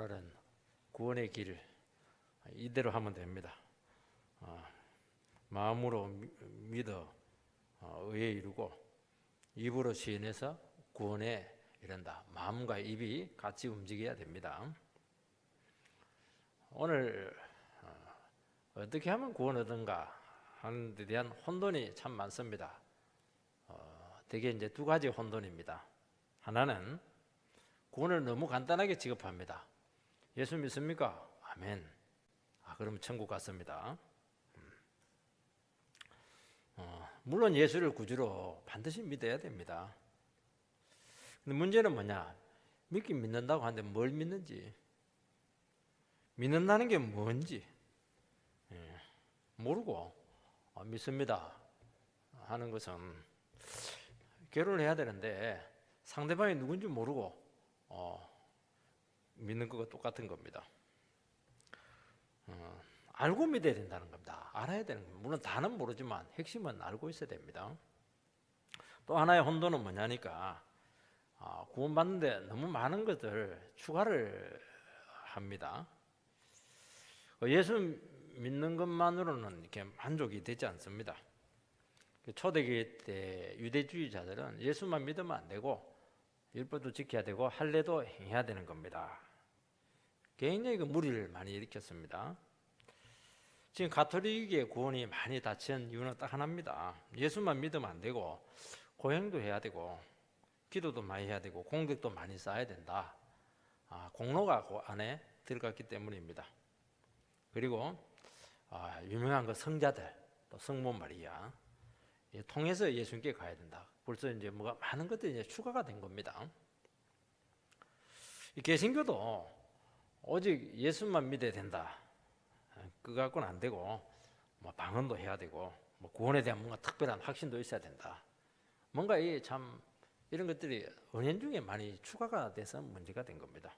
오늘은 구원의 길 이대로 하면 됩니다. 마음으로 믿어 의에 이르고 입으로 시인해서 구원에 이른다. 마음과 입이 같이 움직여야 됩니다. 오늘 어떻게 하면 구원 얻은가 하는 데 대한 혼돈이 참 많습니다. 대개 이제 두 가지 혼돈입니다. 하나는 구원을 너무 간단하게 취급합니다. 예수 믿습니까? 아멘. 그러면 천국 갔습니다. 물론 예수를 구주로 반드시 믿어야 됩니다. 근데 문제는 뭐냐? 믿긴 믿는다고 하는데 뭘 믿는지, 믿는다는 게 뭔지 모르고 믿습니다 하는 것은 결혼을 해야 되는데 상대방이 누군지 모르고 믿는 것과 똑같은 겁니다. 알고 믿어야 된다는 겁니다. 알아야 되는 겁니다. 물론 다는 모르지만 핵심은 알고 있어야 됩니다. 또 하나의 혼돈은 뭐냐니까 구원받는데 너무 많은 것들 추가를 합니다. 예수 믿는 것만으로는 이렇게 만족이 되지 않습니다. 초대기 때 유대주의자들은 예수만 믿으면 안 되고 율법도 지켜야 되고 할례도 행해야 되는 겁니다. 굉장히 무리를 많이 일으켰습니다. 지금 가톨릭의 구원이 많이 닫힌 이유는 딱 하나입니다. 예수만 믿으면 안 되고 고행도 해야 되고 기도도 많이 해야 되고 공덕도 많이 쌓아야 된다. 공로가 그 안에 들어갔기 때문입니다. 그리고 유명한 그 성자들, 또 성모 마리아 통해서 예수님께 가야 된다. 벌써 이제 뭐가 많은 것들이 이제 추가가 된 겁니다. 이 개신교도 오직 예수만 믿어야 된다. 그거 갖고는 안 되고 뭐 방언도 해야 되고 뭐 구원에 대한 뭔가 특별한 확신도 있어야 된다. 뭔가 참 이런 것들이 은연중에 많이 추가가 돼서 문제가 된 겁니다.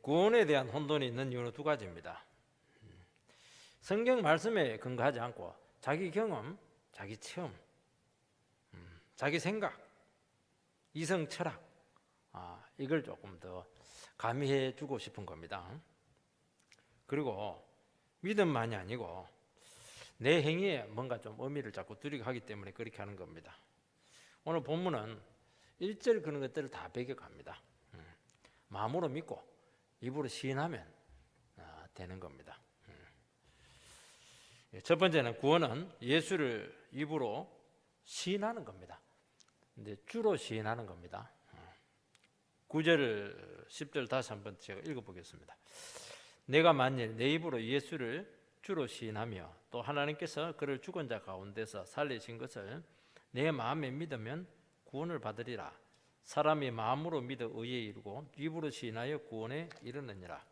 구원에 대한 혼돈이 있는 이유는 두 가지입니다. 성경 말씀에 근거하지 않고 자기 경험, 자기 체험, 자기 생각, 이성 철학 이걸 조금 더 가미해 주고 싶은 겁니다. 그리고 믿음만이 아니고 내 행위에 뭔가 좀 의미를 자꾸 두리고 하기 때문에 그렇게 하는 겁니다. 오늘 본문은 1절 그런 것들을 다 배격합니다. 마음으로 믿고 입으로 시인하면 되는 겁니다. 첫 번째는 구원은 예수를 입으로 시인하는 겁니다. 근데 주로 시인하는 겁니다. 9절, 10절 다시 한번 제가 읽어보겠습니다. 내가 만일 내 입으로 예수를 주로 시인하며 또 하나님께서 그를 죽은 자 가운데서 살리신 것을 내 마음에 믿으면 구원을 받으리라. 사람이 마음으로 믿어 의에 이르고 입으로 시인하여 구원에 이르느니라.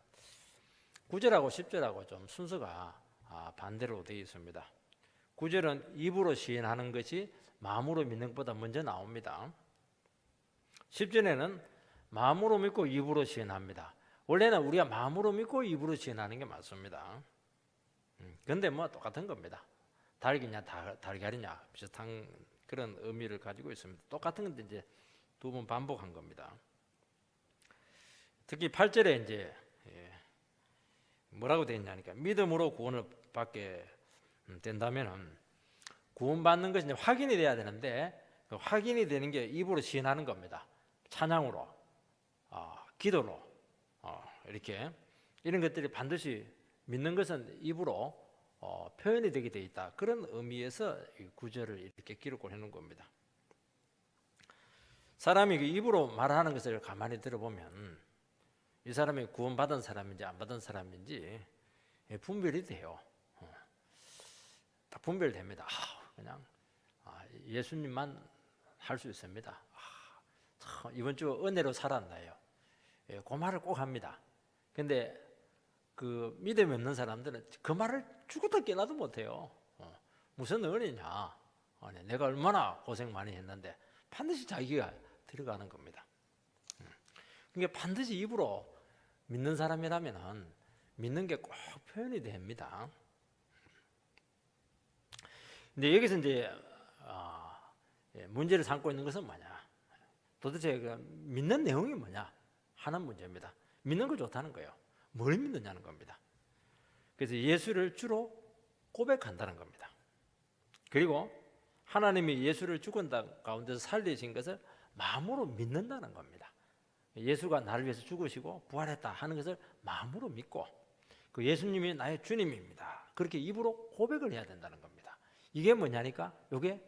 9절하고 10절하고 좀 순서가 반대로 되어 있습니다. 9절은 입으로 시인하는 것이 마음으로 믿는 것보다 먼저 나옵니다. 10절에는 마음으로 믿고 입으로 시인합니다. 원래는 우리가 마음으로 믿고 입으로 시인하는 게 맞습니다. 그런데 뭐 똑같은 겁니다. 닭이냐 달걀이냐 비슷한 그런 의미를 가지고 있습니다. 똑같은 건데 이제 두 번 반복한 겁니다. 특히 8절에 이제 뭐라고 되어 있냐니까 믿음으로 구원을 받게 된다면은 구원받는 것이 이제 확인이 돼야 되는데 그 확인이 되는 게 입으로 시인하는 겁니다. 찬양으로, 기도로 이렇게 이런 것들이 반드시 믿는 것은 입으로 표현이 되게 돼 있다. 그런 의미에서 이 구절을 이렇게 기록을 해놓은 겁니다. 사람이 입으로 말하는 것을 가만히 들어보면 이 사람이 구원받은 사람인지 안 받은 사람인지 분별이 돼요. 딱 분별됩니다. 그냥 예수님만 할 수 있습니다. 이번 주 은혜로 살았나요? 그 말을 꼭 합니다. 근데 그 믿음이 없는 사람들은 그 말을 죽어도 깨나도 못해요. 무슨 은혜냐? 내가 얼마나 고생 많이 했는데 반드시 자기가 들어가는 겁니다. 그러니까 반드시 입으로 믿는 사람이라면 믿는 게 꼭 표현이 됩니다. 근데 여기서 이제 문제를 삼고 있는 것은 뭐냐? 도대체 그 믿는 내용이 뭐냐? 하는 문제입니다. 믿는 거 좋다는 거예요. 뭘 믿느냐는 겁니다. 그래서 예수를 주로 고백한다는 겁니다. 그리고 하나님이 예수를 죽은 가운데서 살리신 것을 마음으로 믿는다는 겁니다. 예수가 나를 위해서 죽으시고 부활했다 하는 것을 마음으로 믿고 그 예수님이 나의 주님입니다. 그렇게 입으로 고백을 해야 된다는 겁니다. 이게 뭐냐니까 이게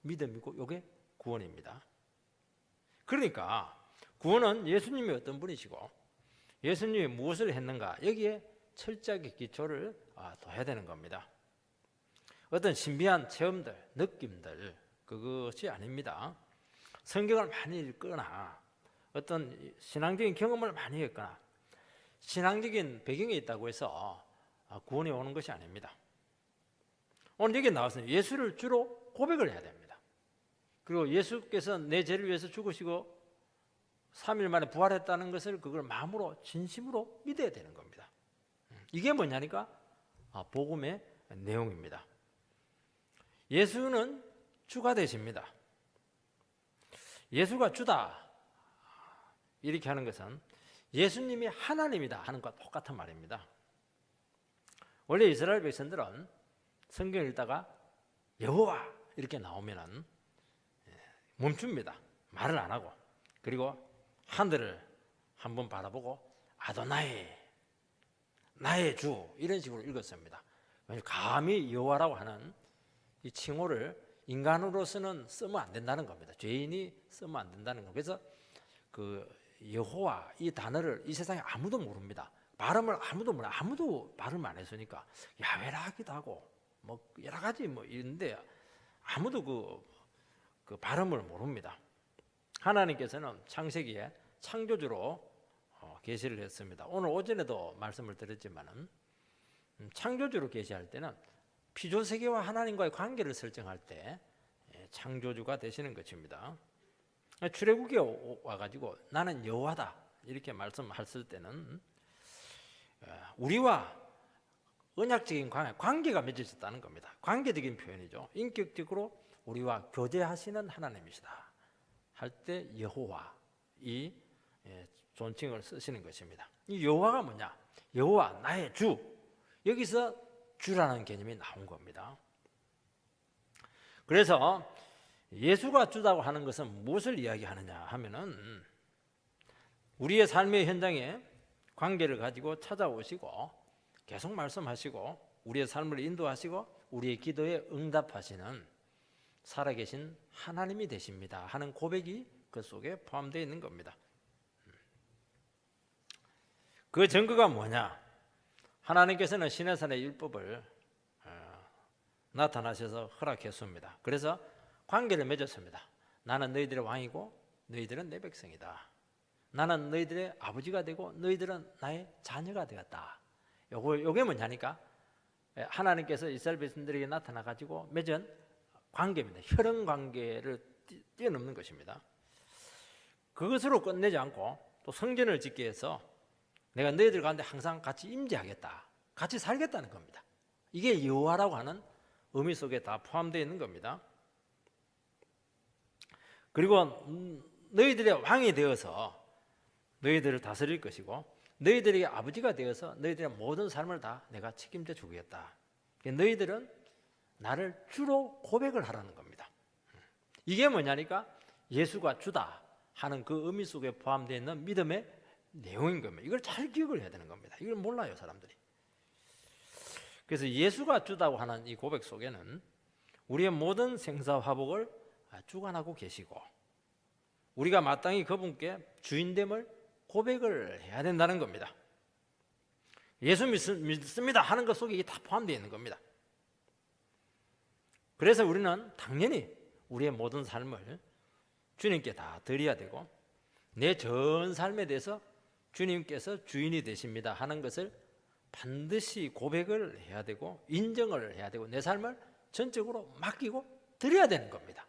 믿음이고 이게 구원입니다. 그러니까 구원은 예수님이 어떤 분이시고 예수님이 무엇을 했는가 여기에 철저하게 기초를 둬야 되는 겁니다. 어떤 신비한 체험들, 느낌들 그것이 아닙니다. 성경을 많이 읽거나 어떤 신앙적인 경험을 많이 했거나 신앙적인 배경이 있다고 해서 구원이 오는 것이 아닙니다. 오늘 여기 나와서 예수를 주로 고백을 해야 됩니다. 그리고 예수께서 내 죄를 위해서 죽으시고 3일 만에 부활했다는 것을 그걸 마음으로 진심으로 믿어야 되는 겁니다. 이게 뭐냐니까 복음의 내용입니다. 예수는 주가 되십니다. 예수가 주다 이렇게 하는 것은 예수님이 하나님이다 하는 것과 똑같은 말입니다. 원래 이스라엘 백성들은 성경을 읽다가 여호와 이렇게 나오면은 멈춥니다. 말을 안 하고 그리고 하늘을 한번 바라보고 아도나이 나의 주 이런 식으로 읽었습니다. 감히 여호와라고 하는 이 칭호를 인간으로서는 쓰면 안 된다는 겁니다. 죄인이 쓰면 안 된다는 겁니다. 그래서 그 여호와 이 단어를 이 세상에 아무도 모릅니다. 발음을 아무도 몰라. 아무도 발음 안 했으니까 야훼라 하기도 하고 뭐 여러 가지 뭐 있는데 아무도 그 발음을 모릅니다. 하나님께서는 창세기에 창조주로 계시를 했습니다. 오늘 오전에도 말씀을 드렸지만은 창조주로 계시할 때는 피조세계와 하나님과의 관계를 설정할 때 창조주가 되시는 것입니다. 출애굽에 와가지고 나는 여호와다 이렇게 말씀했을 때는 우리와 언약적인 관계가 맺어졌다는 겁니다. 관계적인 표현이죠. 인격적으로 우리와 교제하시는 하나님이시다 할 때 여호와 이 존칭을 쓰시는 것입니다. 이 여호와가 뭐냐? 여호와 나의 주. 여기서 주라는 개념이 나온 겁니다. 그래서 예수가 주다고 하는 것은 무엇을 이야기하느냐 하면은 우리의 삶의 현장에 관계를 가지고 찾아오시고 계속 말씀하시고 우리의 삶을 인도하시고 우리의 기도에 응답하시는 살아계신 하나님이 되십니다 하는 고백이 그 속에 포함되어 있는 겁니다. 그 증거가 뭐냐? 하나님께서는 시내산의 율법을 나타나셔서 허락했습니다. 그래서 관계를 맺었습니다. 나는 너희들의 왕이고 너희들은 내 백성이다. 나는 너희들의 아버지가 되고 너희들은 나의 자녀가 되었다. 요게 뭐냐니까 하나님께서 이스라엘 백성들에게 나타나 가지고 맺은 관계입니다. 혈연 관계를 뛰어넘는 것입니다. 그것으로 끝내지 않고 또 성전을 짓기 위해서 내가 너희들 가운데 항상 같이 임재하겠다. 같이 살겠다는 겁니다. 이게 여호와라고 하는 의미 속에 다 포함되어 있는 겁니다. 그리고 너희들의 왕이 되어서 너희들을 다스릴 것이고 너희들에게 아버지가 되어서 너희들의 모든 삶을 다 내가 책임져 주겠다. 너희들은 나를 주로 고백을 하라는 겁니다. 이게 뭐냐니까 예수가 주다 하는 그 의미 속에 포함되어 있는 믿음의 내용인 겁니다. 이걸 잘 기억을 해야 되는 겁니다. 이걸 몰라요 사람들이. 그래서 예수가 주다고 하는 이 고백 속에는 우리의 모든 생사화복을 주관하고 계시고 우리가 마땅히 그분께 주인됨을 고백을 해야 된다는 겁니다. 예수 믿습니다 하는 것 속에 이게 다 포함되어 있는 겁니다. 그래서 우리는 당연히 우리의 모든 삶을 주님께 다 드려야 되고 내 전 삶에 대해서 주님께서 주인이 되십니다 하는 것을 반드시 고백을 해야 되고 인정을 해야 되고 내 삶을 전적으로 맡기고 드려야 되는 겁니다.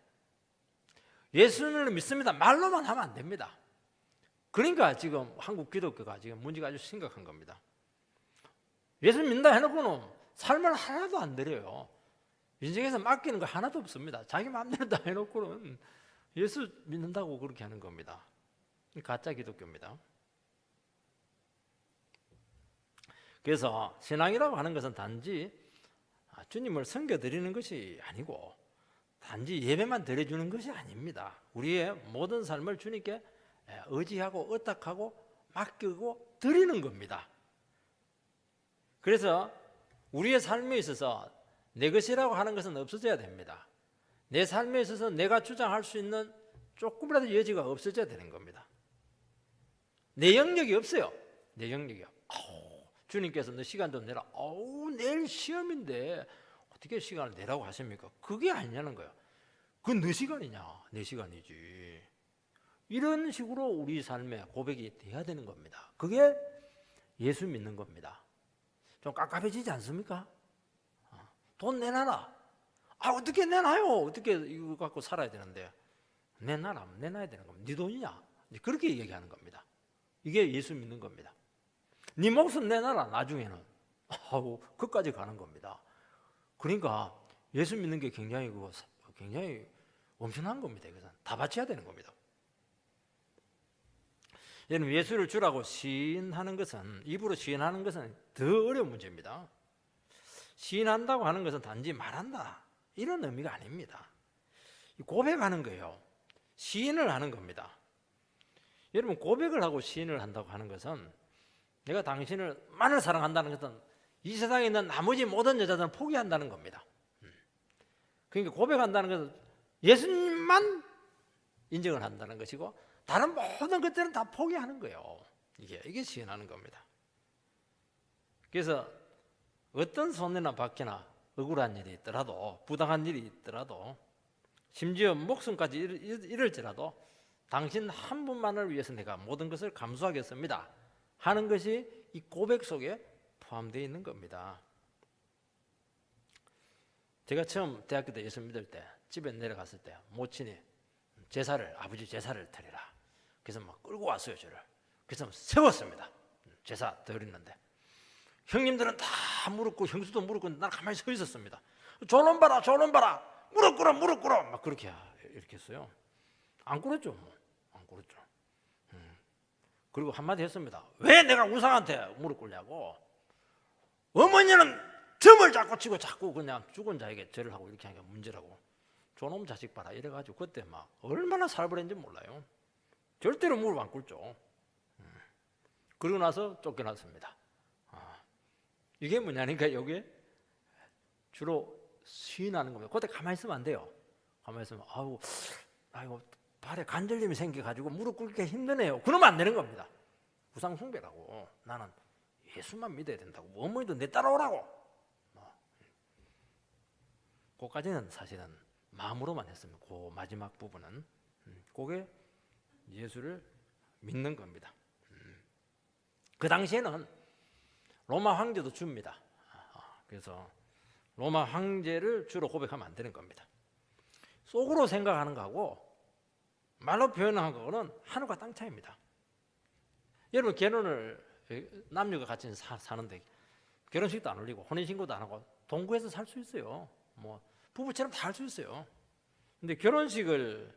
예수를 믿습니다 말로만 하면 안 됩니다. 그러니까 지금 한국 기독교가 지금 문제가 아주 심각한 겁니다. 예수 믿는다 해놓고는 삶을 하나도 안 드려요. 인생에서 맡기는 거 하나도 없습니다. 자기 마음대로 다 해놓고는 예수 믿는다고 그렇게 하는 겁니다. 가짜 기독교입니다. 그래서 신앙이라고 하는 것은 단지 주님을 섬겨드리는 것이 아니고 단지 예배만 드려주는 것이 아닙니다. 우리의 모든 삶을 주님께 의지하고 의탁하고 맡기고 드리는 겁니다. 그래서 우리의 삶에 있어서 내 것이라고 하는 것은 없어져야 됩니다. 내 삶에 있어서 내가 주장할 수 있는 조금이라도 여지가 없어져야 되는 겁니다. 내 영역이 없어요. 내 영역이요. 주님께서 너 시간 좀 내라. 내일 시험인데 어떻게 시간을 내라고 하십니까? 그게 아니냐는 거예요. 그건 너 시간이냐? 내 시간이지. 이런 식으로 우리 삶의 고백이 돼야 되는 겁니다. 그게 예수 믿는 겁니다. 좀 깝깝해지지 않습니까? 돈 내놔라. 어떻게 내놔요? 어떻게 이거 갖고 살아야 되는데 내놔야 되는 겁니다. 네 돈이냐? 그렇게 얘기하는 겁니다. 이게 예수 믿는 겁니다. 네 목숨 내놔라. 나중에는 그까지 가는 겁니다. 그러니까 예수 믿는 게 굉장히 엄청난 겁니다. 이것은 다 바쳐야 되는 겁니다. 여러분, 예수를 주라고 시인하는 것은, 입으로 시인하는 것은 더 어려운 문제입니다. 시인한다고 하는 것은 단지 말한다 이런 의미가 아닙니다. 고백하는 거예요. 시인을 하는 겁니다. 여러분, 고백을 하고 시인을 한다고 하는 것은 내가 당신을 만을 사랑한다는 것은 이 세상에 있는 나머지 모든 여자들은 포기한다는 겁니다. 그러니까 고백한다는 것은 예수님만 인정을 한다는 것이고 다른 모든 것들은 다 포기하는 거예요. 이게 시인하는 겁니다. 그래서 어떤 손해나 받기나 억울한 일이 있더라도, 부당한 일이 있더라도, 심지어 목숨까지 잃을지라도 당신 한 분만을 위해서 내가 모든 것을 감수하겠습니다 하는 것이 이 고백 속에 포함되어 있는 겁니다. 제가 처음 대학교 때 예수 믿을 때 집에 내려갔을 때 모친이 아버지 제사를 드리라. 그래서 막 끌고 왔어요, 저를. 그래서 세웠습니다. 제사 드리는데 형님들은 다 무릎 꿇고 형수도 무릎 꿇고 난 가만히 서 있었습니다. 저놈 봐라 무릎 꿇어 막 그렇게 이렇게 했어요. 안 꿇었죠. 안 꿇었죠. 그리고 한마디 했습니다. 왜 내가 우상한테 무릎 꿇냐고. 어머니는 점을 자꾸 치고 자꾸 그냥 죽은 자에게 절을 하고 이렇게 하니까 문제라고. 저놈 자식 봐라 이래가지고 그때 막 얼마나 살벌했는지 몰라요. 절대로 무릎 안 꿇죠. 그러고 나서 쫓겨났습니다. 이게 뭐냐니까 여기에 주로 시인하는 겁니다. 그때 가만히 있으면 안 돼요. 가만히 있으면 아이고 발에 관절염이 생겨가지고 무릎 꿇기 힘드네요. 그러면 안 되는 겁니다. 우상 숭배라고. 나는 예수만 믿어야 된다고. 어머니도 내 따라오라고. 그까지는 사실은 마음으로만 했습니다. 그 마지막 부분은 그게 예수를 믿는 겁니다. 그 당시에는 로마 황제도 줍니다. 그래서 로마 황제를 주로 고백하면 안 되는 겁니다. 속으로 생각하는 거하고 말로 표현하는 거는 하늘과 땅 차이입니다. 여러분, 결혼을 남녀가 같이 사는데 결혼식도 안 올리고 혼인신고도 안 하고 동거해서 살 수 있어요. 뭐 부부처럼 다 할 수 있어요. 근데 결혼식을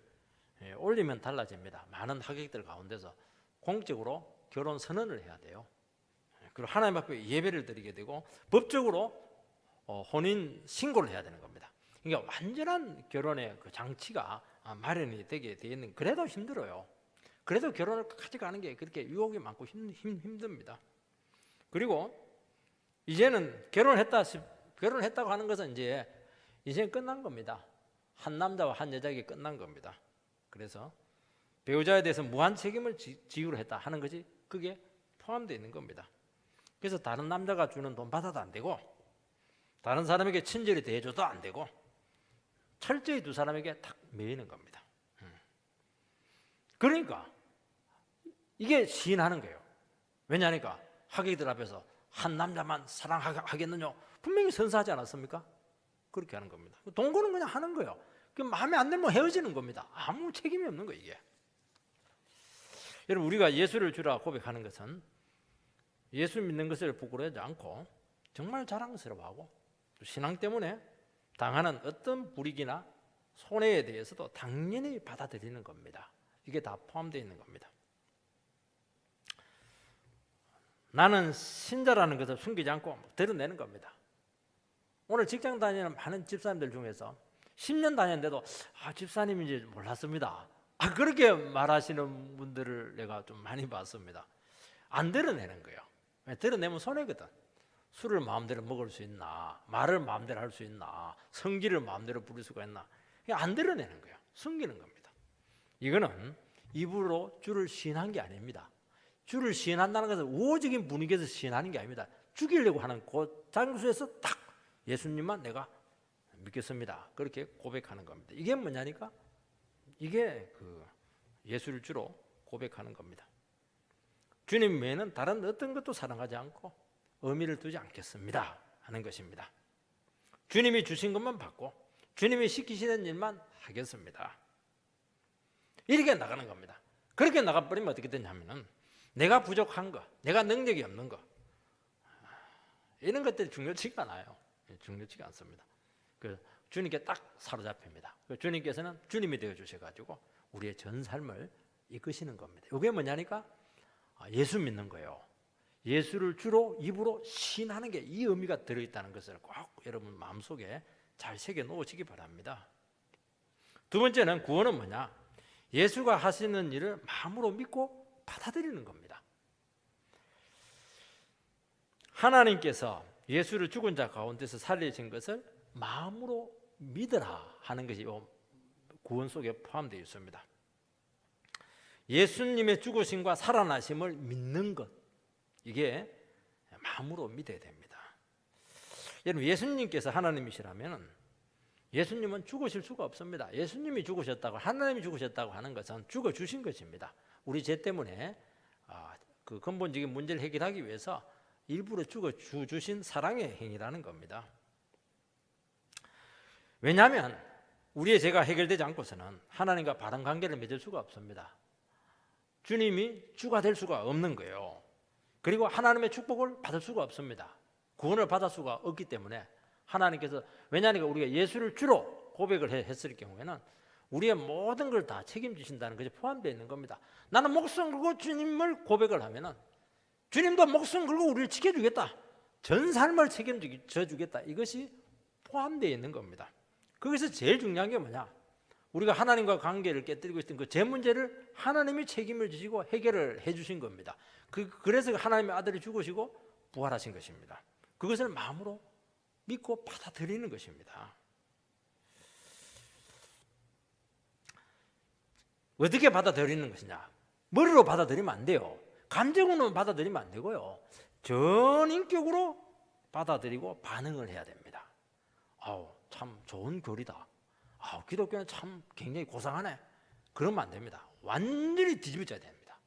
올리면 달라집니다. 많은 하객들 가운데서 공적으로 결혼 선언을 해야 돼요. 그리고 하나님 앞에 예배를 드리게 되고 법적으로 혼인 신고를 해야 되는 겁니다. 그러니까 완전한 결혼의 그 장치가 마련이 되게 돼 있는. 그래도 힘들어요. 그래도 결혼을 같이 가는 게 그렇게 유혹이 많고 힘듭니다. 그리고 이제는 결혼했다고 하는 것은 이제 끝난 겁니다. 한 남자와 한 여자에게 끝난 겁니다. 그래서 배우자에 대해서 무한 책임을 지기로 했다 하는 것이 그게 포함되어 있는 겁니다. 그래서 다른 남자가 주는 돈 받아도 안 되고 다른 사람에게 친절히 대해줘도 안 되고 철저히 두 사람에게 딱 매이는 겁니다. 그러니까 이게 시인하는 거예요. 왜냐하니까 하객들 앞에서 한 남자만 사랑하겠느냐 분명히 선서하지 않았습니까? 그렇게 하는 겁니다. 동거는 그냥 하는 거예요. 마음에 안 들면 헤어지는 겁니다. 아무 책임이 없는 거예요, 이게. 여러분, 우리가 예수를 주라 고백하는 것은 예수 믿는 것을 부끄러워하지 않고 정말 자랑스러워하고 신앙 때문에 당하는 어떤 불이익이나 손해에 대해서도 당연히 받아들이는 겁니다. 이게 다 포함되어 있는 겁니다. 나는 신자라는 것을 숨기지 않고 드러내는 겁니다. 오늘 직장 다니는 많은 집사님들 중에서 10년 다녔는데도 집사님인지 몰랐습니다. 그렇게 말하시는 분들을 내가 좀 많이 봤습니다. 안 드러내는 거예요. 드러내면 손해거든. 술을 마음대로 먹을 수 있나, 말을 마음대로 할 수 있나, 성질을 마음대로 부릴 수가 있나, 안 드러내는 거예요. 숨기는 겁니다. 이거는 입으로 주를 시인한 게 아닙니다. 주를 시인한다는 것은 우호적인 분위기에서 시인하는 게 아닙니다. 죽이려고 하는 그 장소에서 딱 예수님만 내가 믿겠습니다. 그렇게 고백하는 겁니다. 이게 뭐냐니까? 이게 예수를 주로 고백하는 겁니다. 주님 외에는 다른 어떤 것도 사랑하지 않고 의미를 두지 않겠습니다 하는 것입니다. 주님이 주신 것만 받고 주님이 시키시는 일만 하겠습니다. 이렇게 나가는 겁니다. 그렇게 나가버리면 어떻게 되냐면은 내가 부족한 거, 내가 능력이 없는 거, 이런 것들이 중요치가 않아요. 중요치가 않습니다. 주님께 딱 사로잡힙니다. 주님께서는 주님이 되어 주셔가지고 우리의 전 삶을 이끄시는 겁니다. 이게 뭐냐니까? 예수 믿는 거예요. 예수를 주로 입으로 시인하는 게 이 의미가 들어있다는 것을 꼭 여러분 마음속에 잘 새겨 놓으시기 바랍니다. 두 번째는 구원은 뭐냐? 예수가 하시는 일을 마음으로 믿고 받아들이는 겁니다. 하나님께서 예수를 죽은 자 가운데서 살리신 것을 마음으로 믿으라 하는 것이 구원 속에 포함되어 있습니다. 예수님의 죽으심과 살아나심을 믿는 것, 이게 마음으로 믿어야 됩니다. 여러분, 예수님께서 하나님이시라면 예수님은 죽으실 수가 없습니다. 예수님이 죽으셨다고, 하나님이 죽으셨다고 하는 것은 죽어주신 것입니다. 우리 죄 때문에 그 근본적인 문제를 해결하기 위해서 일부러 죽어주신 사랑의 행위라는 겁니다. 왜냐하면 우리의 죄가 해결되지 않고서는 하나님과 바른 관계를 맺을 수가 없습니다. 주님이 주가 될 수가 없는 거예요. 그리고 하나님의 축복을 받을 수가 없습니다. 구원을 받을 수가 없기 때문에 하나님께서, 왜냐하면 우리가 예수를 주로 고백을 했을 경우에는 우리의 모든 걸 다 책임지신다는 것이 포함되어 있는 겁니다. 나는 목숨 걸고 주님을 고백을 하면은 주님도 목숨 걸고 우리를 지켜주겠다, 전 삶을 책임져 주겠다, 이것이 포함되어 있는 겁니다. 거기서 제일 중요한 게 뭐냐? 우리가 하나님과 관계를 깨뜨리고 있던 그 제 문제를 하나님이 책임을 지시고 해결을 해주신 겁니다. 그래서 하나님의 아들이 죽으시고 부활하신 것입니다. 그것을 마음으로 믿고 받아들이는 것입니다. 어떻게 받아들이는 것이냐? 머리로 받아들이면 안 돼요. 감정으로 받아들이면 안 되고요. 전인격으로 받아들이고 반응을 해야 됩니다. 참 좋은 교리다. 기독교는 참 굉장히 고상하네. 그러면 안 됩니다. 완전히 뒤집어져야 됩니다.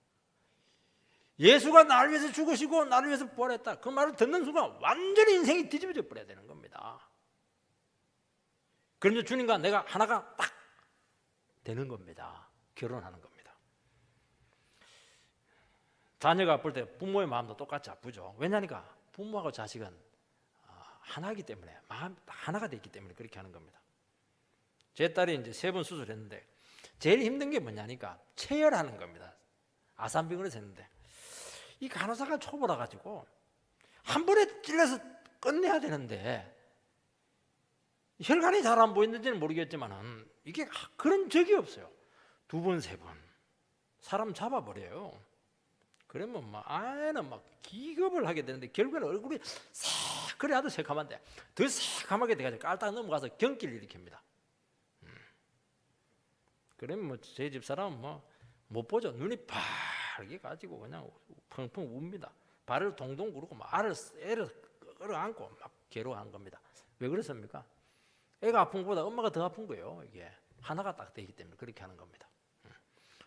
예수가 나를 위해서 죽으시고 나를 위해서 부활했다, 그 말을 듣는 순간 완전히 인생이 뒤집어져 버려야 되는 겁니다. 그러면 주님과 내가 하나가 딱 되는 겁니다. 결혼하는 겁니다. 자녀가 아플 때 부모의 마음도 똑같이 아프죠. 왜냐니까 부모하고 자식은 하나이기 때문에, 마음 하나가 되기 때문에 그렇게 하는 겁니다. 제 딸이 이제 3번 수술했는데 제일 힘든 게 뭐냐니까 체열하는 겁니다. 아산병원에서 했는데 이 간호사가 초보라 가지고 한 번에 찔러서 끝내야 되는데 혈관이 잘 안 보이는지는 모르겠지만 이게 그런 적이 없어요. 2번, 3번 사람 잡아버려요. 그러면 아이는 기겁을 하게 되는데 결국에는 얼굴이 새그래도 새카만데 더 새카맣게 돼가지고 깔딱 넘어가서 경기를 일으킵니다. 그러면 제 집사람은 못 보죠. 눈이 파랗게 가지고 그냥 펑펑 웁니다. 발을 동동 구르고 애를 끌어안고 괴로워하는 겁니다. 왜 그렇습니까? 애가 아픈 것보다 엄마가 더 아픈 거예요. 이게 하나가 딱 되기 때문에 그렇게 하는 겁니다.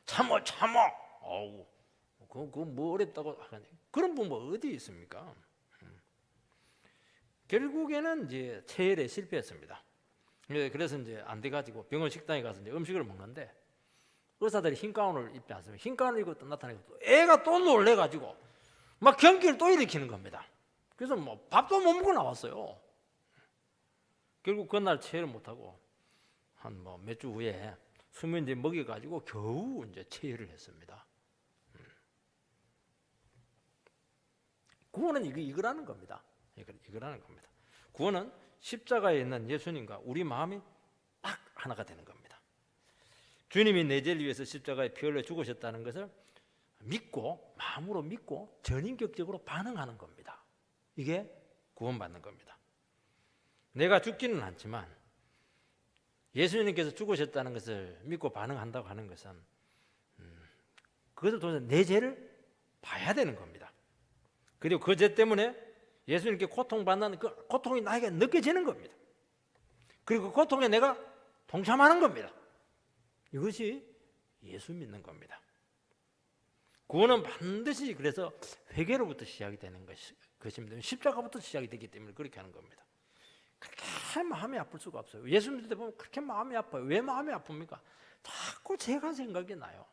참어. 그거 뭐 어렵다고 하니? 그런 부모 어디 있습니까? 결국에는 이제 체열에 실패했습니다. 그래서 이제 안 돼가지고 병원 식당에 가서 이제 음식을 먹는데 의사들이 흰 가운을 입지 않습니까? 흰 가운을 입고 나타나고 애가 또 놀래가지고 경기를 또 일으키는 겁니다. 그래서 밥도 못 먹고 나왔어요. 결국 그날 체열을 못하고 한 몇 주 후에 수면 이제 먹여가지고 겨우 이제 체열을 했습니다. 구원은 이거라는 겁니다. 이거라는 겁니다. 구원은 십자가에 있는 예수님과 우리 마음이 딱 하나가 되는 겁니다. 주님이 내 죄를 위해서 십자가에 피 흘려 죽으셨다는 것을 믿고, 마음으로 믿고 전인격적으로 반응하는 겁니다. 이게 구원받는 겁니다. 내가 죽지는 않지만 예수님께서 죽으셨다는 것을 믿고 반응한다고 하는 것은 그것을 통해서 내 죄를 봐야 되는 겁니다. 그리고 그 죄 때문에 예수님께 고통받는 그 고통이 나에게 느껴지는 겁니다. 그리고 그 고통에 내가 동참하는 겁니다. 이것이 예수 믿는 겁니다. 구원은 반드시 그래서 회개로부터 시작이 되는 것입니다. 십자가부터 시작이 되기 때문에 그렇게 하는 겁니다. 그렇게 마음이 아플 수가 없어요. 예수 믿을 때 보면 그렇게 마음이 아파요. 왜 마음이 아픕니까? 자꾸 제가 생각이 나요.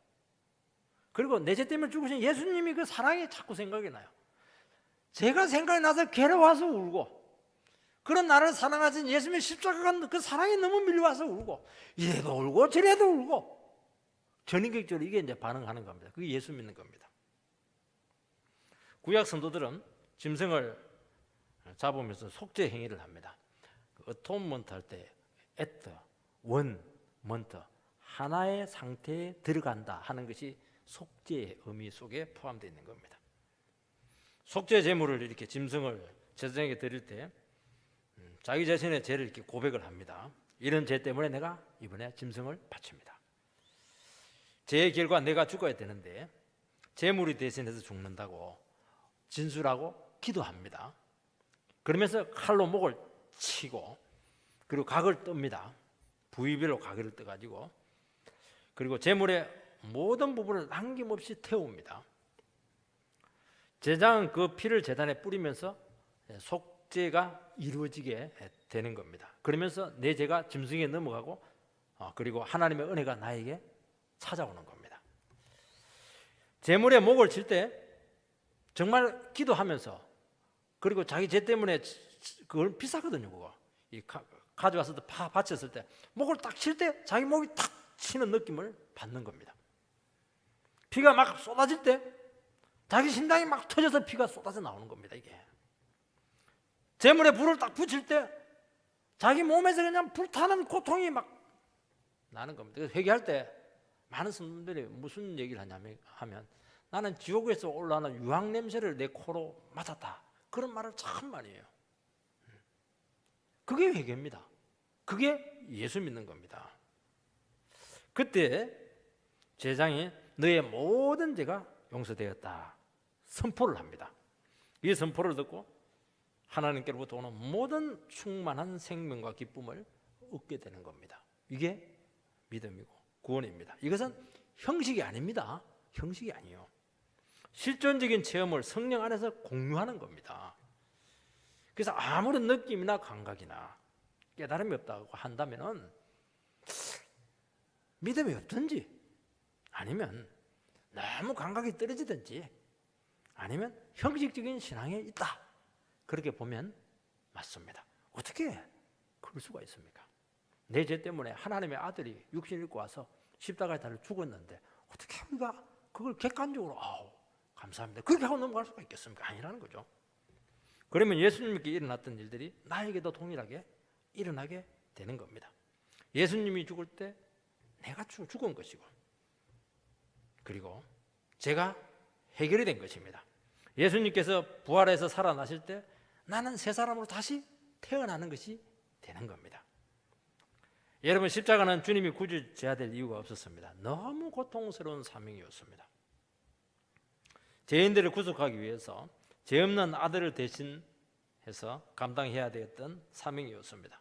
그리고 내 죄 때문에 죽으신 예수님이 그 사랑이 자꾸 생각이 나요. 제가 생각이 나서 괴로워서 울고, 그런 나를 사랑하신 예수님의 십자가가 그 사랑이 너무 밀려와서 울고, 이래도 울고 저래도 울고, 전인격적으로 이게 이제 반응하는 겁니다. 그게 예수 믿는 겁니다. 구약 성도들은 짐승을 잡으면서 속죄 행위를 합니다. 어톤먼트 할 때 at, 원, 먼트 하나의 상태에 들어간다 하는 것이 속죄의 의미 속에 포함되어 있는 겁니다. 속죄 제물을 이렇게 짐승을 제사장에게 드릴 때 자기 자신의 죄를 이렇게 고백을 합니다. 이런 죄 때문에 내가 이번에 짐승을 바칩니다. 죄의 결과 내가 죽어야 되는데 제물이 대신해서 죽는다고 진술하고 기도합니다. 그러면서 칼로 목을 치고 그리고 각을 뜹니다. 부위별로 각을 떠가지고, 그리고 제물의 모든 부분을 남김없이 태웁니다. 제장은 그 피를 제단에 뿌리면서 속죄가 이루어지게 되는 겁니다. 그러면서 내 죄가 짐승에 넘어가고 그리고 하나님의 은혜가 나에게 찾아오는 겁니다. 제물에 목을 칠 때 정말 기도하면서, 그리고 자기 죄 때문에 그걸 비싸거든요. 그거 가져와서 바쳤을 때 목을 딱 칠 때 자기 목이 탁 치는 느낌을 받는 겁니다. 피가 막 쏟아질 때 자기 심장이 막 터져서 피가 쏟아져 나오는 겁니다. 이게 제물에 불을 딱 붙일 때 자기 몸에서 그냥 불타는 고통이 막 나는 겁니다. 그래서 회개할 때 많은 성도들이 무슨 얘기를 하면 나는 지옥에서 올라오는 유황 냄새를 내 코로 맡았다, 그런 말을 참 많이 해요. 그게 회개입니다. 그게 예수 믿는 겁니다. 그때 제장이 너의 모든 죄가 용서되었다 선포를 합니다. 이 선포를 듣고 하나님께로부터 오는 모든 충만한 생명과 기쁨을 얻게 되는 겁니다. 이게 믿음이고 구원입니다. 이것은 형식이 아닙니다. 형식이 아니에요. 실존적인 체험을 성령 안에서 공유하는 겁니다. 그래서 아무런 느낌이나 감각이나 깨달음이 없다고 한다면은 믿음이 없든지, 아니면 너무 감각이 떨어지든지, 아니면 형식적인 신앙에 있다, 그렇게 보면 맞습니다. 어떻게 그럴 수가 있습니까? 내 죄 때문에 하나님의 아들이 육신을 입고 와서 십자가에 달려 죽었는데 어떻게 우리가 그걸 객관적으로 감사합니다 그렇게 하고 넘어갈 수가 있겠습니까? 아니라는 거죠. 그러면 예수님께 일어났던 일들이 나에게도 동일하게 일어나게 되는 겁니다. 예수님이 죽을 때 내가 죽은 것이고, 그리고 제가 해결이 된 것입니다. 예수님께서 부활해서 살아나실 때 나는 새 사람으로 다시 태어나는 것이 되는 겁니다. 여러분, 십자가는 주님이 구주해야 될 이유가 없었습니다. 너무 고통스러운 사명이었습니다. 죄인들을 구속하기 위해서 죄 없는 아들을 대신해서 감당해야 되었던 사명이었습니다.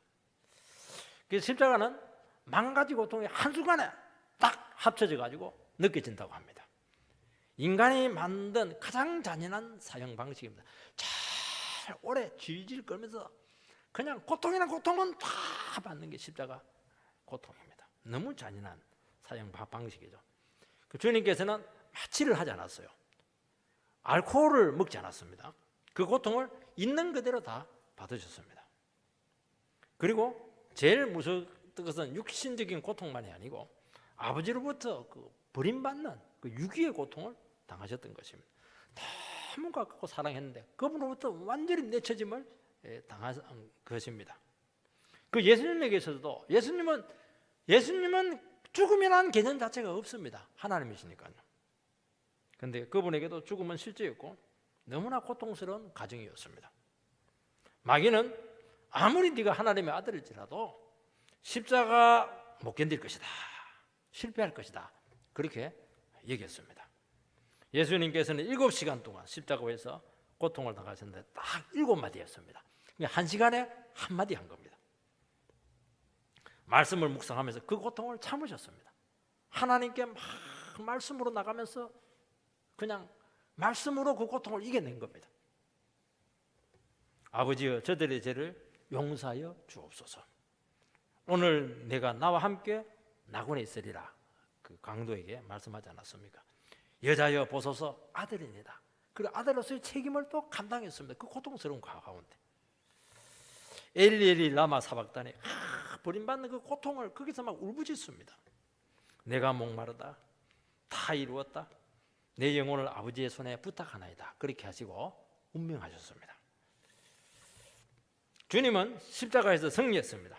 그래서 십자가는 만 가지 고통이 한순간에 딱 합쳐져 가지고 느껴진다고 합니다. 인간이 만든 가장 잔인한 사형 방식입니다. 잘 오래 질질 끌면서 그냥 고통이나 고통은 다 받는 게 십자가 고통입니다. 너무 잔인한 사형 방식이죠. 주님께서는 마취를 하지 않았어요. 알코올을 먹지 않았습니다. 그 고통을 있는 그대로 다 받으셨습니다. 그리고 제일 무서웠던 것은 육신적인 고통만이 아니고 아버지로부터 그 버림받는 그 유기의 고통을 당하셨던 것입니다. 너무 가깝고 사랑했는데 그분으로부터 완전히 내쳐짐을 당한 것입니다. 그 예수님에게서도 예수님은 죽음이라는 개념 자체가 없습니다. 하나님이시니까요. 그런데 그분에게도 죽음은 실제였고 너무나 고통스러운 가정이었습니다. 마귀는 아무리 네가 하나님의 아들일지라도 십자가 못 견딜 것이다, 실패할 것이다, 그렇게 얘기했습니다. 예수님께서는 7시간 동안 십자가에서 고통을 당하셨는데 딱 7마디 했습니다. 1시간에 한마디 한 겁니다. 말씀을 묵상하면서 그 고통을 참으셨습니다. 하나님께 막 말씀으로 나가면서 그냥 말씀으로 그 고통을 이겨낸 겁니다. 아버지여, 저들의 죄를 용서하여 주옵소서. 오늘 내가 나와 함께 낙원에 있으리라, 그 강도에게 말씀하지 않았습니까? 여자여 보소서, 아들입니다. 그리고 아들로서의 책임을 또 감당했습니다. 그 고통스러운 가운데 엘리 엘리 라마 사박다니, 버림받는 그 고통을 거기서 막 울부짖습니다. 내가 목마르다, 다 이루었다, 내 영혼을 아버지의 손에 부탁하나이다, 그렇게 하시고 운명하셨습니다. 주님은 십자가에서 승리했습니다.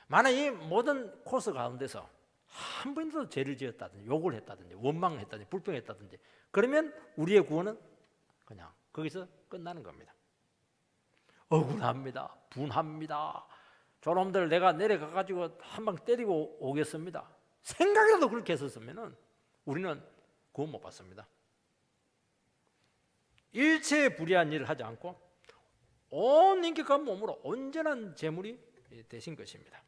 만약 이 모든 코스 가운데서 한 번도 죄를 지었다든지 욕을 했다든지 원망했다든지 불평했다든지 그러면 우리의 구원은 그냥 거기서 끝나는 겁니다. 억울합니다, 분합니다, 저놈들 내가 내려가가지고 한 방 때리고 오겠습니다, 생각이라도 그렇게 했었으면 우리는 구원 못 받습니다. 일체의 불의한 일을 하지 않고 온 인격과 몸으로 온전한 제물이 되신 것입니다.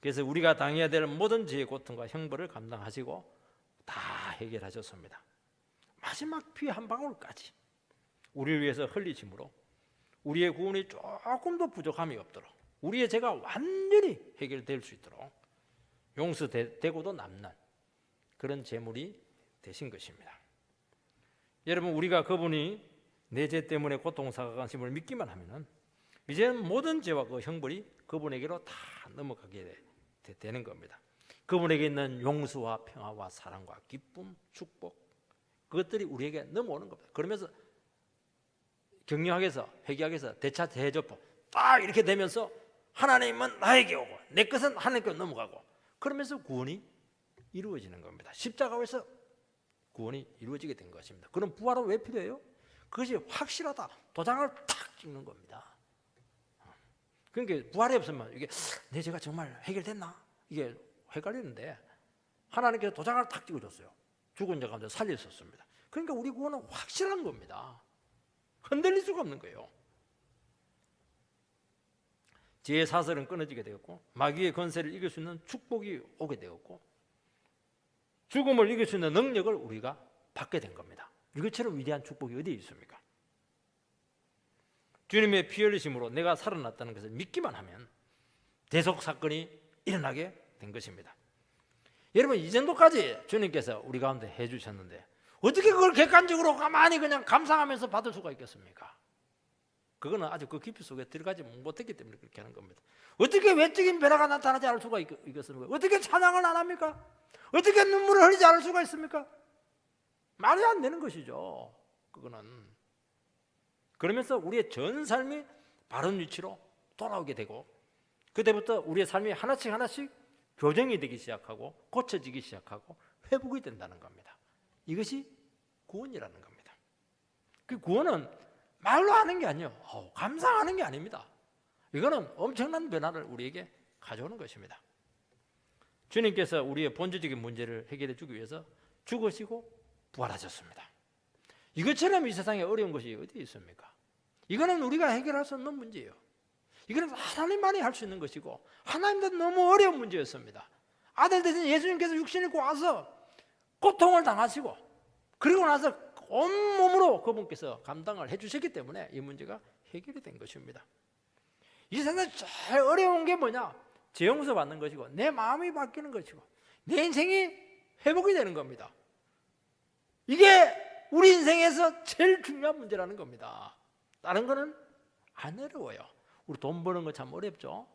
그래서 우리가 당해야 될 모든 죄의 고통과 형벌을 감당하시고 다 해결하셨습니다. 마지막 피 한 방울까지 우리를 위해서 흘리심으로 우리의 구원이 조금도 부족함이 없도록, 우리의 죄가 완전히 해결될 수 있도록 용서되고도 남는 그런 제물이 되신 것입니다. 여러분, 우리가 그분이 내 죄 때문에 고통사가심을 믿기만 하면 이제는 모든 죄와 그 형벌이 그분에게로 다 넘어가게 되는 겁니다. 그분에게 있는 용서와 평화와 사랑과 기쁨, 축복, 그것들이 우리에게 넘어오는 겁니다. 그러면서 격려하게 해서, 회개하게 해서 대차 대접법 딱 이렇게 되면서 하나님은 나에게 오고 내 것은 하나님께 넘어가고, 그러면서 구원이 이루어지는 겁니다. 십자가에서 구원이 이루어지게 된 것입니다. 그럼 부활은 왜 필요해요? 그것이 확실하다, 도장을 탁 찍는 겁니다. 그러니까 부활이 없으면 이게 내 죄가 정말 해결됐나? 이게 헷갈리는데 하나님께서 도장을 탁 찍어줬어요. 죽은 자 가운데 살리셨습니다. 그러니까 우리 구원은 확실한 겁니다. 흔들릴 수가 없는 거예요. 죄의 사슬은 끊어지게 되었고 마귀의 권세를 이길 수 있는 축복이 오게 되었고 죽음을 이길 수 있는 능력을 우리가 받게 된 겁니다. 이것처럼 위대한 축복이 어디에 있습니까? 주님의 피 흘리심으로 내가 살아났다는 것을 믿기만 하면 대속 사건이 일어나게 된 것입니다. 여러분, 이 정도까지 주님께서 우리 가운데 해주셨는데 어떻게 그걸 객관적으로 가만히 그냥 감상하면서 받을 수가 있겠습니까? 그거는 아주 그 깊이 속에 들어가지 못했기 때문에 그렇게 하는 겁니다. 어떻게 외적인 변화가 나타나지 않을 수가 있겠습니까? 어떻게 찬양을 안 합니까? 어떻게 눈물을 흘리지 않을 수가 있습니까? 말이 안 되는 것이죠. 그거는. 그러면서 우리의 전 삶이 바른 위치로 돌아오게 되고 그때부터 우리의 삶이 하나씩 하나씩 교정이 되기 시작하고 고쳐지기 시작하고 회복이 된다는 겁니다. 이것이 구원이라는 겁니다. 그 구원은 말로 하는 게 아니에요. 감상하는 게 아닙니다. 이거는 엄청난 변화를 우리에게 가져오는 것입니다. 주님께서 우리의 본질적인 문제를 해결해 주기 위해서 죽으시고 부활하셨습니다. 이것처럼 이 세상에 어려운 것이 어디 있습니까? 이거는 우리가 해결할 수 없는 문제예요. 이거는 하나님만이 할 수 있는 것이고 하나님도 너무 어려운 문제였습니다. 아들 되신 예수님께서 육신 입고 와서 고통을 당하시고 그리고 나서 온몸으로 그분께서 감당을 해주셨기 때문에 이 문제가 해결이 된 것입니다. 이 세상에 제일 어려운 게 뭐냐? 죄 용서 받는 것이고 내 마음이 바뀌는 것이고 내 인생이 회복이 되는 겁니다. 이게 우리 인생에서 제일 중요한 문제라는 겁니다. 다른 거는 안 어려워요. 우리 돈 버는 거 참 어렵죠.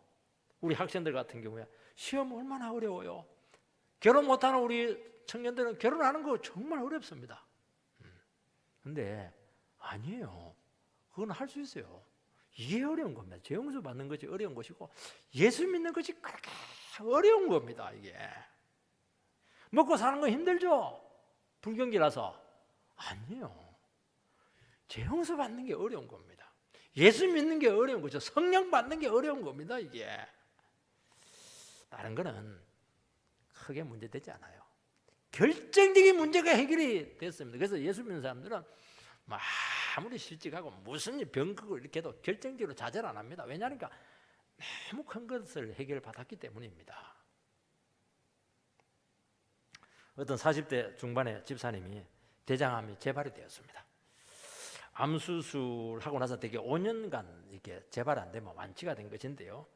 우리 학생들 같은 경우에 시험 얼마나 어려워요. 결혼 못하는 우리 청년들은 결혼하는 거 정말 어렵습니다. 근데 아니에요. 그건 할 수 있어요. 이게 어려운 겁니다. 죄 용서 받는 것이 어려운 것이고 예수 믿는 것이 그렇게 어려운 겁니다. 이게 먹고 사는 거 힘들죠? 불경기라서. 아니에요. 죄 용서 받는 게 어려운 겁니다. 예수 믿는 게 어려운 거죠. 성령 받는 게 어려운 겁니다. 이게 다른 거는 크게 문제되지 않아요. 결정적인 문제가 해결이 됐습니다. 그래서 예수 믿는 사람들은 아무리 실직하고 무슨 병 크고 이렇게 해도 결정적으로 좌절 안 합니다. 왜냐하니까 너무 큰 것을 해결받았기 때문입니다. 어떤 40대 중반의 집사님이 대장암이 재발이 되었습니다. 암 수술하고 나서 되게 5년간 이렇게 재발 안 되면 완치가 된 것인데요.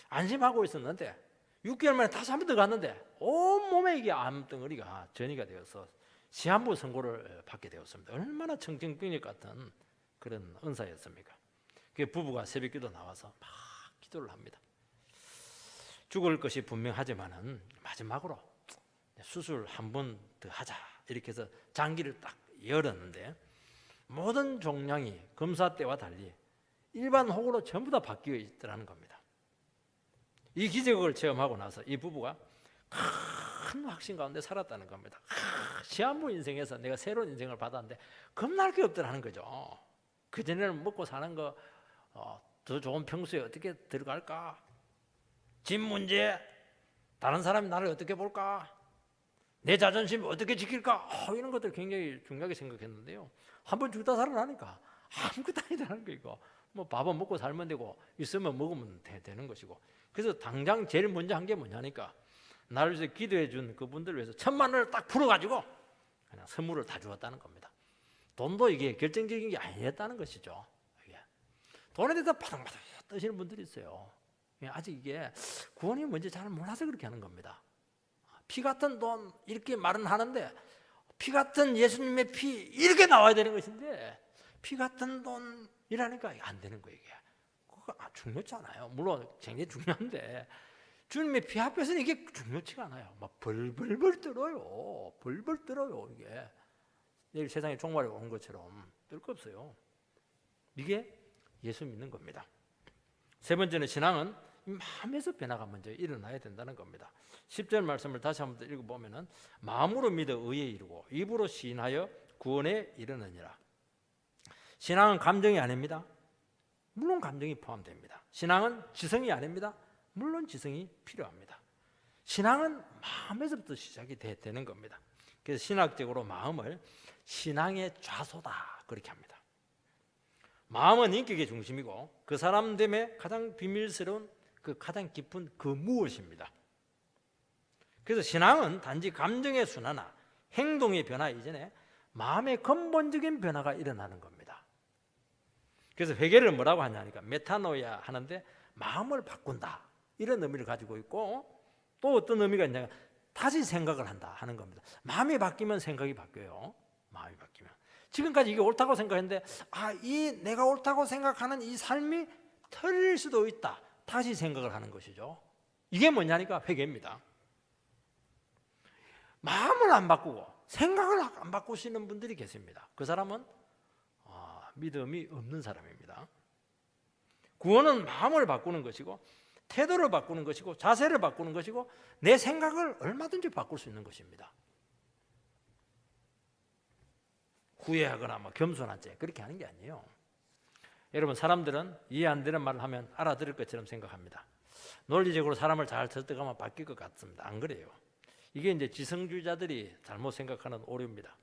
안심하고 있었는데 6개월 만에 다시 한 번 더 갔는데 온몸에 이게 암덩어리가 전이가 되어서 시한부 선고를 받게 되었습니다. 얼마나 청정병력 같은 그런 은사였습니까? 그 부부가 새벽기도 나와서 막 기도를 합니다. 죽을 것이 분명하지만은 마지막으로 수술 한 번 더 하자 이렇게 해서 장기를 딱 열었는데 모든 종양이 검사 때와 달리 일반 혹으로 전부 다 바뀌어 있더라는 겁니다. 이 기적을 체험하고 나서 이 부부가 큰 확신 가운데 살았다는 겁니다. 시한부 인생에서 내가 새로운 인생을 받았는데 겁날 게 없더라는 거죠. 그전에는 먹고 사는 거 더 좋은 평소에 어떻게 들어갈까? 집 문제, 다른 사람이 나를 어떻게 볼까? 내 자존심 어떻게 지킬까? 이런 것들 굉장히 중요하게 생각했는데요. 한번 죽다 살아나니까 아무것도 아니라는 거 이거. 뭐 밥은 먹고 살면 되고 있으면 먹으면 되는 것이고. 그래서 당장 제일 먼저 한 게 뭐냐니까 나를 위해서 기도해 준 그분들을 위해서 1,000만 원을 딱 풀어가지고 그냥 선물을 다 주었다는 겁니다. 돈도 이게 결정적인 게 아니었다는 것이죠. 이게. 돈에 대해서 바닥바닥 뜨시는 분들이 있어요. 아직 이게 구원이 뭔지 잘 몰라서 그렇게 하는 겁니다. 피 같은 돈 이렇게 말은 하는데 피 같은 예수님의 피 이렇게 나와야 되는 것인데 피 같은 돈이라니까 안 되는 거예요. 이게. 그거 중요치 않아요. 물론 굉장히 중요한데 주님의 피 앞에서는 이게 중요치가 않아요. 막 벌벌벌 떨어요. 벌벌 떨어요. 이게 내일 세상에 종말이 오는 것처럼 뜰 거 없어요. 이게 예수 믿는 겁니다. 세 번째는 신앙은 마음에서 변화가 먼저 일어나야 된다는 겁니다. 10절 말씀을 다시 한번 읽어보면 마음으로 믿어 의에 이르고 입으로 시인하여 구원에 이르느니라. 신앙은 감정이 아닙니다. 물론 감정이 포함됩니다. 신앙은 지성이 아닙니다. 물론 지성이 필요합니다. 신앙은 마음에서부터 시작이 되는 겁니다. 그래서 신학적으로 마음을 신앙의 좌소다 그렇게 합니다. 마음은 인격의 중심이고 그 사람 됨에 가장 비밀스러운 그 가장 깊은 그 무엇입니다. 그래서 신앙은 단지 감정의 순화나 행동의 변화 이전에 마음의 근본적인 변화가 일어나는 겁니다. 그래서 회개를 뭐라고 하냐니까 메타노이아 하는데 마음을 바꾼다 이런 의미를 가지고 있고 또 어떤 의미가 있냐면 다시 생각을 한다 하는 겁니다. 마음이 바뀌면 생각이 바뀌어요. 마음이 바뀌면 지금까지 이게 옳다고 생각했는데 이 내가 옳다고 생각하는 이 삶이 틀릴 수도 있다. 다시 생각을 하는 것이죠. 이게 뭐냐니까 회개입니다. 마음을 안 바꾸고 생각을 안 바꾸시는 분들이 계십니다. 그 사람은 믿음이 없는 사람입니다. 구원은 마음을 바꾸는 것이고 태도를 바꾸는 것이고 자세를 바꾸는 것이고 내 생각을 얼마든지 바꿀 수 있는 것입니다. 후회하거나 겸손한 채 그렇게 하는 게 아니에요. 여러분 사람들은 이해 안 되는 말을 하면 알아들을 것처럼 생각합니다. 논리적으로 사람을 잘 설득하면 바뀔 것 같습니다. 안 그래요. 이게 이제 지성주의자들이 잘못 생각하는 오류입니다.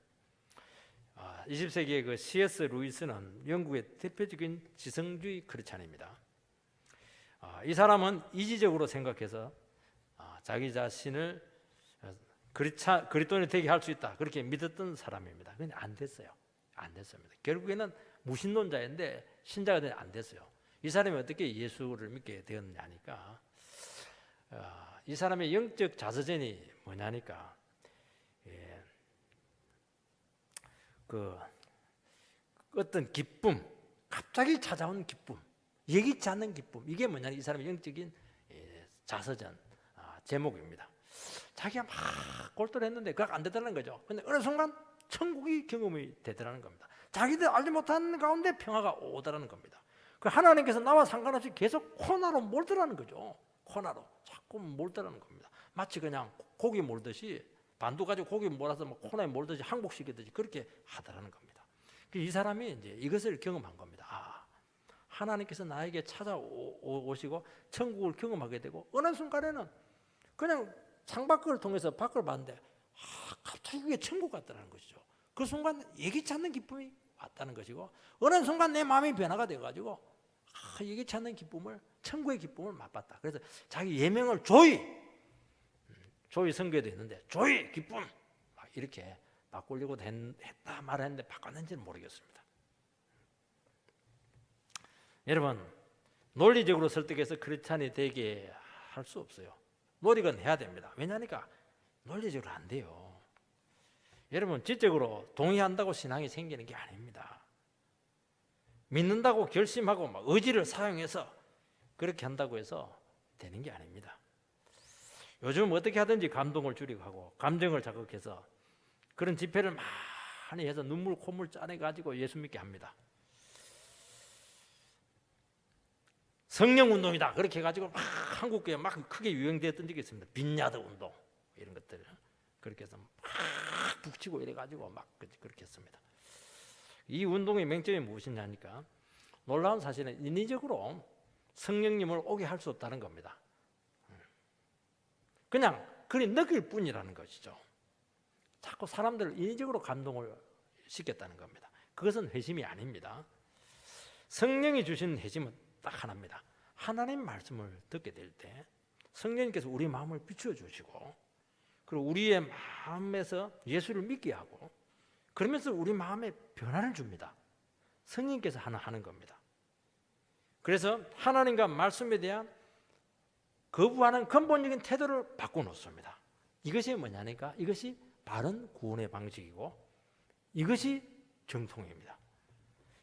20세기의 그 C.S. 루이스는 영국의 대표적인 지성주의 크리스찬입니다. 이 사람은 이지적으로 생각해서 자기 자신을 그리스도인이 되게 할 수 있다 그렇게 믿었던 사람입니다. 근데 안 됐어요. 안 됐습니다. 결국에는 무신론자인데 신자가 되지 안 됐어요. 이 사람이 어떻게 예수를 믿게 되었냐니까 이 사람의 영적 자서전이 뭐냐니까 그 어떤 기쁨, 갑자기 찾아온 기쁨, 예기치 않는 기쁨 이게 뭐냐 이 사람의 영적인 자서전 제목입니다. 자기가 막 골똘했는데 그게 안 되다는 거죠. 근데 어느 순간 천국이 경험이 되더라는 겁니다. 자기들 알지 못하는 가운데 평화가 오더라는 겁니다. 그 하나님께서 나와 상관없이 계속 코너로 몰더라는 거죠. 코너로 자꾸 몰더라는 겁니다. 마치 그냥 고기 몰듯이 반도 가지고 고기 몰아서 막 코너에 몰듯이 항복시키듯이 그렇게 하더라는 겁니다. 이 사람이 이제 이것을 경험한 겁니다. 아, 하나님께서 나에게 찾아오시고 천국을 경험하게 되고 어느 순간에는 그냥 창밖을 통해서 밖을 봤는데 갑자기 그게 천국 같다는 것이죠. 그 순간 예기치 않는 기쁨이 왔다는 것이고 어느 순간 내 마음이 변화가 되어가지고 예기치 않는 기쁨을 천국의 기쁨을 맛봤다. 그래서 자기 예명을 조이 선교에도 있는데 조이 기쁨 이렇게 바꾸려고 했다 말했는데 바꿨는지는 모르겠습니다. 여러분 논리적으로 설득해서 크리스찬이 되게 할 수 없어요. 노력은 해야 됩니다. 왜냐하니까 논리적으로 안 돼요. 여러분 지적으로 동의한다고 신앙이 생기는 게 아닙니다. 믿는다고 결심하고 막 의지를 사용해서 그렇게 한다고 해서 되는 게 아닙니다. 요즘 어떻게 하든지 감동을 주려고 하고 감정을 자극해서 그런 집회를 많이 해서 눈물 콧물 짜내가지고 예수 믿게 합니다. 성령운동이다 그렇게 해가지고 막 한국교회 막 크게 유행되었던 적이 있습니다. 빈야드 운동 이런 것들 그렇게 해서 막 북치고 이래가지고 막 그렇게 했습니다. 이 운동의 맹점이 무엇이냐니까 놀라운 사실은 인위적으로 성령님을 오게 할 수 없다는 겁니다. 그냥 그리 느낄 뿐이라는 것이죠. 자꾸 사람들을 인위적으로 감동을 시켰다는 겁니다. 그것은 회심이 아닙니다. 성령이 주신 회심은 딱 하나입니다. 하나님 말씀을 듣게 될 때 성령님께서 우리 마음을 비추어 주시고 그리고 우리의 마음에서 예수를 믿게 하고 그러면서 우리 마음에 변화를 줍니다. 성령님께서 하는 겁니다. 그래서 하나님과 말씀에 대한 거부하는 근본적인 태도를 바꿔놓습니다. 이것이 뭐냐니까 이것이 바른 구원의 방식이고 이것이 정통입니다.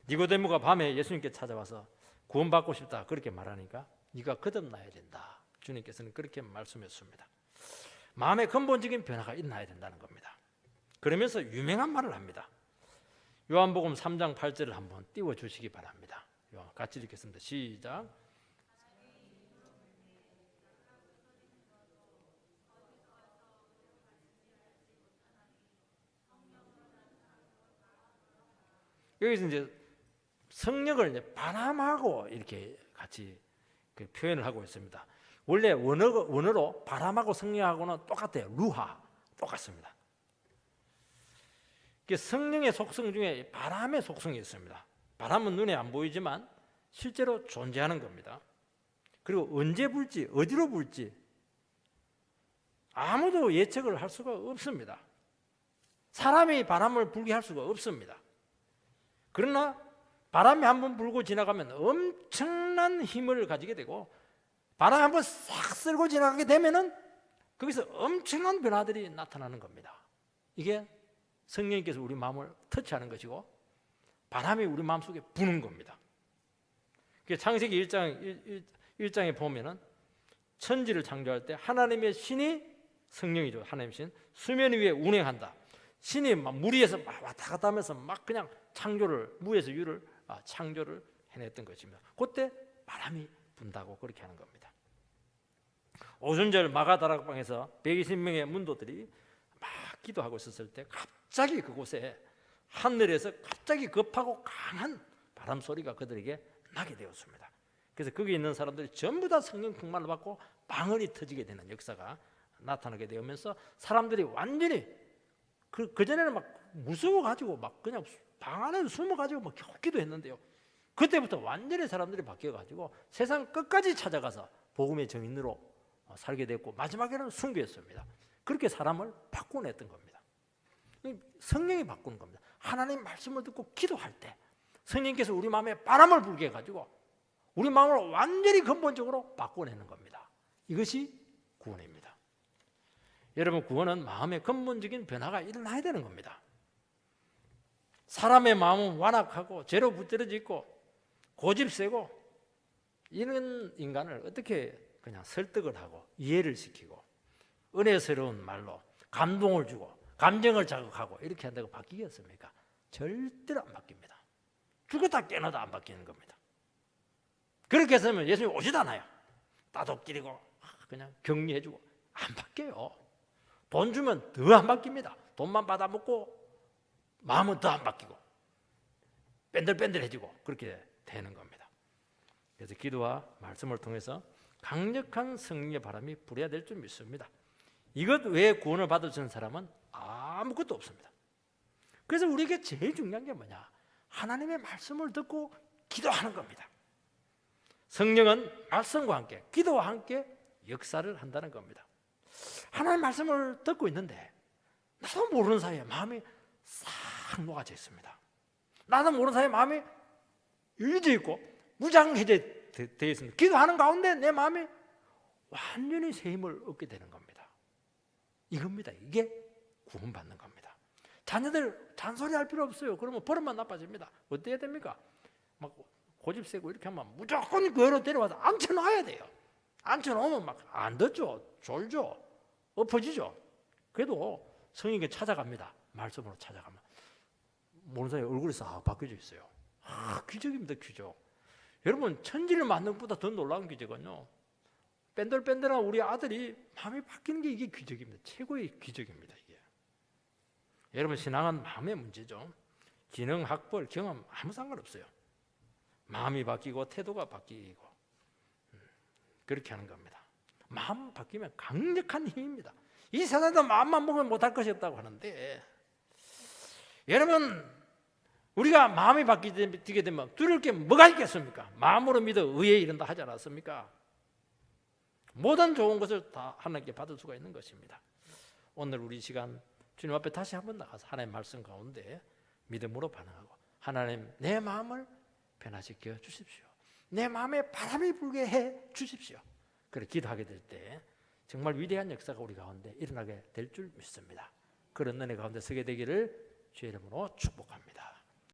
니고데모가 밤에 예수님께 찾아와서 구원받고 싶다 그렇게 말하니까 네가 거듭나야 된다. 주님께서는 그렇게 말씀했습니다. 마음의 근본적인 변화가 있어야 된다는 겁니다. 그러면서 유명한 말을 합니다. 요한복음 3장 8절을 한번 띄워주시기 바랍니다. 같이 읽겠습니다. 시작. 여기서 이제 성령을 이제 바람하고 이렇게 같이 그 표현을 하고 있습니다. 원래 원어로 바람하고 성령하고는 똑같아요. 루하 똑같습니다. 성령의 속성 중에 바람의 속성이 있습니다. 바람은 눈에 안 보이지만 실제로 존재하는 겁니다. 그리고 언제 불지 어디로 불지 아무도 예측을 할 수가 없습니다. 사람이 바람을 불게 할 수가 없습니다. 그러나 바람이 한번 불고 지나가면 엄청난 힘을 가지게 되고 바람이 한번 싹 쓸고 지나가게 되면은 거기서 엄청난 변화들이 나타나는 겁니다. 이게 성령님께서 우리 마음을 터치하는 것이고 바람이 우리 마음속에 부는 겁니다. 창세기 1장에 보면은 천지를 창조할 때 하나님의 신이 성령이죠. 하나님 신 수면 위에 운행한다. 신이 막 물 위에서 막 왔다 갔다 하면서 막 그냥 무에서 유를 창조를 해냈던 것입니다. 그때 바람이 분다고 그렇게 하는 겁니다. 오순절 마가다락방에서 120명의 문도들이 막 기도하고 있었을 때 갑자기 그곳에 하늘에서 갑자기 급하고 강한 바람 소리가 그들에게 나게 되었습니다. 그래서 거기 있는 사람들이 전부 다 성령 충만을 받고 방언이 터지게 되는 역사가 나타나게 되면서 사람들이 완전히 그전에는 막 무서워가지고 막 그냥 방 안에 숨어가지고 막 기도했는데요. 그때부터 완전히 사람들이 바뀌어가지고 세상 끝까지 찾아가서 복음의 증인으로 살게 됐고 마지막에는 순교했습니다. 그렇게 사람을 바꿔냈던 겁니다. 성령이 바꾸는 겁니다. 하나님 말씀을 듣고 기도할 때 성령께서 우리 마음에 바람을 불게 해가지고 우리 마음을 완전히 근본적으로 바꿔내는 겁니다. 이것이 구원입니다. 여러분 구원은 마음의 근본적인 변화가 일어나야 되는 겁니다. 사람의 마음은 완악하고 죄로 붙들어져 있고 고집세고 이런 인간을 어떻게 그냥 설득을 하고 이해를 시키고 은혜스러운 말로 감동을 주고 감정을 자극하고 이렇게 한다고 바뀌겠습니까? 절대로 안 바뀝니다. 죽었다 깨어나도 안 바뀌는 겁니다. 그렇게 했으면 예수님 오지도 않아요. 따독끼리고 그냥 격리해주고 안 바뀌어요. 돈 주면 더 안 바뀝니다. 돈만 받아먹고 마음은 더 안 바뀌고 뺀들뺀들해지고 그렇게 되는 겁니다. 그래서 기도와 말씀을 통해서 강력한 성령의 바람이 불어야 될 줄 믿습니다. 이것 외에 구원을 받으시는 사람은 아무것도 없습니다. 그래서 우리에게 제일 중요한 게 뭐냐? 하나님의 말씀을 듣고 기도하는 겁니다. 성령은 말씀과 함께 기도와 함께 역사를 한다는 겁니다. 하나님 말씀을 듣고 있는데 나도 모르는 사이에 마음이 싹 녹아져 있습니다. 나도 모르는 사이에 마음이 유리져 있고 무장해제 되어 있습니다. 기도하는 가운데 내 마음이 완전히 새 힘을 얻게 되는 겁니다. 이겁니다. 이게 구원받는 겁니다. 자녀들 잔소리할 필요 없어요. 그러면 버릇만 나빠집니다. 어떻게 해야 됩니까? 막 고집 세고 이렇게 하면 무조건 교회로 데려와서 앉혀놔야 돼요. 앉혀놓으면 막 안 듣죠. 졸죠. 엎어지죠. 그래도 성령께 찾아갑니다. 말씀으로 찾아가면 모르는 사이에 얼굴이 싹 바뀌어져 있어요. 기적입니다. 기적. 여러분 천지를 만든 것보다 더 놀라운 기적은요, 뺀들뺀들한 우리 아들이 마음이 바뀌는 게 이게 기적입니다. 최고의 기적입니다. 이게. 여러분 신앙은 마음의 문제죠. 기능, 학벌, 경험 아무 상관없어요. 마음이 바뀌고 태도가 바뀌고 그렇게 하는 겁니다. 마음 바뀌면 강력한 힘입니다. 이 세상에도 마음만 먹으면 못할 것이 없다고 하는데, 여러분 우리가 마음이 바뀌게 되면 두려울 게 뭐가 있겠습니까? 마음으로 믿어 의에 이른다 하지 않았습니까? 모든 좋은 것을 다 하나님께 받을 수가 있는 것입니다. 오늘 우리 시간 주님 앞에 다시 한번 나가서 하나님의 말씀 가운데 믿음으로 반응하고, 하나님 내 마음을 변화시켜 주십시오. 내 마음에 바람이 불게 해 주십시오. 그렇게 기도하게 될 때 정말 위대한 역사가 우리 가운데 일어나게 될 줄 믿습니다. 그런 은혜 가운데 서게 되기를 주의 이름으로 축복합니다.